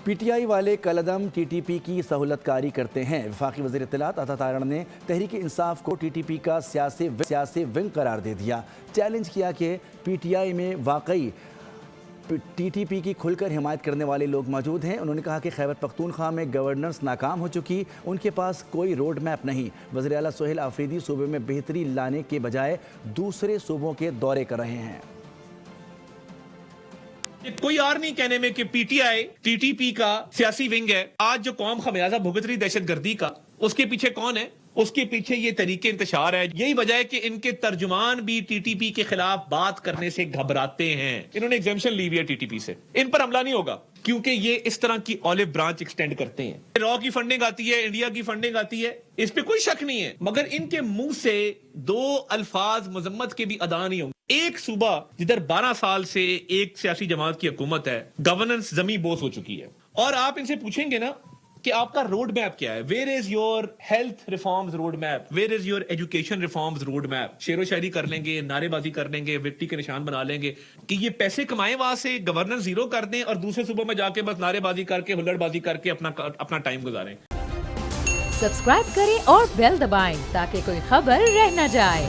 P T I والے کالعدم T T P کی سہولت کاری کرتے ہیں۔ وفاقی وزیر اطلاعات عطا تارڑ نے تحریک انصاف کو ٹی ٹی پی کا سیاسی ونگ قرار دے دیا۔ چیلنج کیا کہ پی ٹی آئی میں واقعی ٹی ٹی پی کی کھل کر حمایت کرنے والے لوگ موجود ہیں۔ انہوں نے کہا کہ خیبر پختونخوا میں گورننس ناکام ہو چکی، ان کے پاس کوئی روڈ میپ نہیں۔ وزیر اعلیٰ سہیل آفریدی صوبے میں بہتری لانے کے بجائے دوسرے صوبوں کے دورے کر رہے ہیں۔ کوئی اور نہیں کہنے میں کہ P T I T T P کا سیاسی ونگ ہے۔ آج جو قوم خمیازہ بھگت رہی دہشت گردی کا، اس کے پیچھے کون ہے؟ اس کے پیچھے یہ طریق انتشار ہے۔ یہی وجہ ہے کہ ان کے ترجمان بھی ٹی ٹی پی کے خلاف بات کرنے سے گھبراتے ہیں۔ انہوں نے ایگزیمشن لی ہوئی ہے ٹی ٹی پی سے، ان پر حملہ نہیں ہوگا کیونکہ یہ اس طرح کی اولیو برانچ ایکسٹینڈ کرتے ہیں۔ را کی فنڈنگ آتی ہے، انڈیا کی فنڈنگ آتی ہے، اس پہ کوئی شک نہیں ہے، مگر ان کے منہ سے دو الفاظ مذمت کے بھی ادا نہیں ہوں گے۔ ایک صوبہ جدھر 12 سال سے ایک سیاسی جماعت کی حکومت ہے، گورننس زمیں بوس ہو چکی ہے، اور آپ ان سے پوچھیں گے نا کہ آپ کا روڈ میپ کیا ہے؟ Where is your health reforms road map, where is your education reforms road map? شعر و شاعری کر لیں گے، نعرے بازی کر لیں گے، وکٹری کے نشان بنا لیں گے کہ یہ پیسے کمائیں وہاں سے، گورنر زیرو کر دیں اور دوسرے صوبوں میں جا کے بس نعرے بازی کر کے ہلڑ بازی کر کے اپنا ٹائم گزاریں۔ سبسکرائب کریں اور بیل دبائیں تاکہ کوئی خبر رہ نہ جائے۔